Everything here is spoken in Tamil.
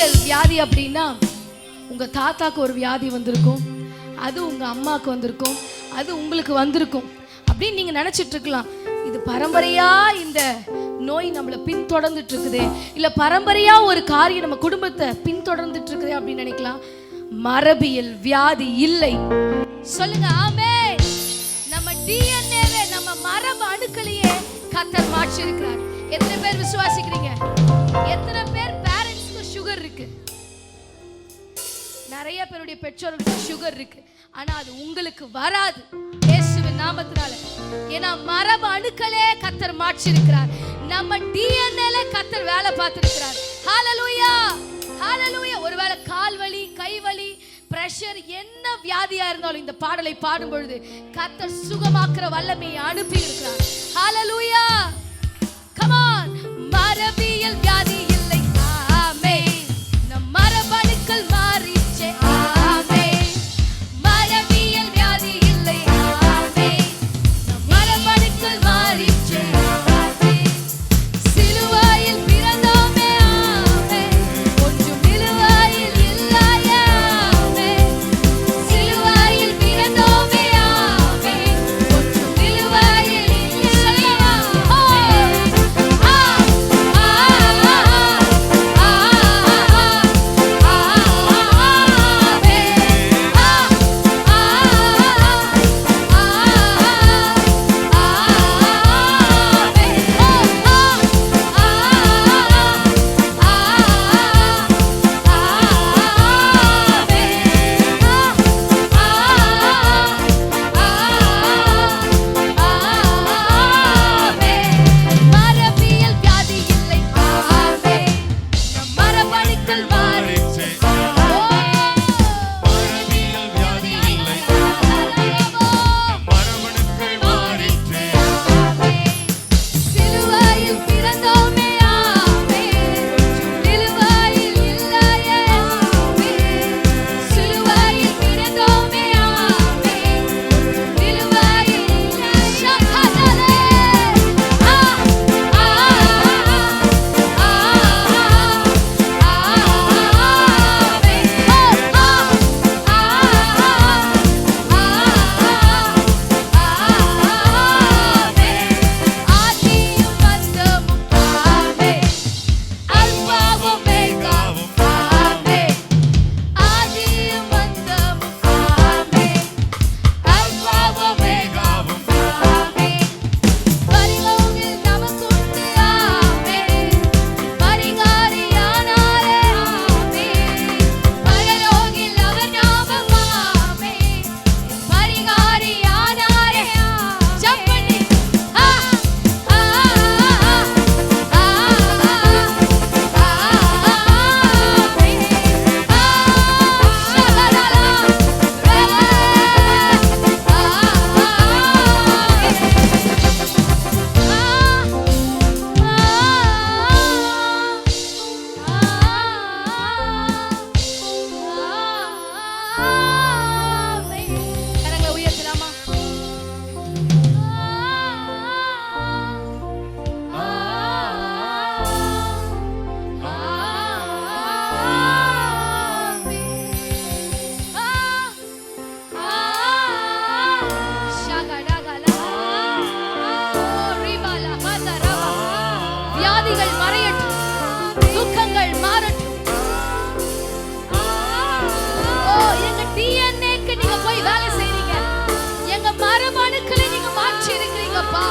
மரபியல் வியாதி அப்படின்னா உங்க தாத்தாக்கு ஒரு வியாதி வந்திருக்கும், அது உங்க அம்மாவுக்கு வந்திருக்கும், அது உங்களுக்கு வந்திருக்கும் அப்படின்னு நீங்க நினைச்சிட்டு இருக்கலாம். இது பரம்பரையா இந்த நோய் நம்மளை பின்தொடர்ந்துட்டு இருக்குதே, இல்ல பரம்பரையா ஒரு காரியம் நம்ம குடும்பத்தை பின்தொடர்ந்துட்டு இருக்குதே அப்படின்னு நினைக்கலாம். மரபியல் வியாதி இல்லை. சொல்லுங்க ஆமென். நம்ம டிஎன்ஏவே, நம்ம மரபு அணுக்களையே கர்த்தர் மாற்றி இருக்கிறார். எத்தனை பேர் விசுவாசிக்கிறீங்க? எத்தனை பேர் பேரண்ட்ஸ்க்கு சுகர் இருக்கு? நிறைய பேருடைய பெற்றோர்களுக்கு சுகர் இருக்கு, ஆனா அது உங்களுக்கு வராது இயேசுவின் நாமத்தினால. ஏன்னா மரபு அணுக்களே கர்த்தர் மாற்றி இருக்கிறார். நம்ம டிஎன்ஏல கர்த்தர் வேலை பார்த்திருக்கிறார். ஹalleluya ஹalleluya. ஒருவேளை கால் வலி, கை வலி, பிரஷர், என்ன வியாதியா இருந்தாலும் இந்த பாடலை பாடும் பொழுது கர்த்தர் சுகமாக்குற வல்லமையை அனுப்பி இருக்கிறார். ஹalleluya. come on. மரபியல் வியாதி இல்லை. ஆமென். நம் மரபணுக்கள் மாறிச்சே. ஆமென். மரபியல் வியாதி இல்லை. ஆமென். நம் மரபணுக்கள் மாறிச்சே. ஆமென். சிலுவையில் பிறந்தோமே. ஆமென். ஒன்றும் நிலுவையில் இல்லையே. ஆமென். சிலுவையில் பிறந்தோமே. ஆமென். ஒன்றும் நிலுவையில் இல்லையே. வியாதிகள் மறையட்டும், துக்கங்கள் மாறட்டும். ஓ, எங்க டிஎன்ஏக்கு நீங்க போய் வேலை செய்றீங்க, எங்க மரபணுக்களை நீங்க மாற்றி இருக்கிறீங்கப்பா.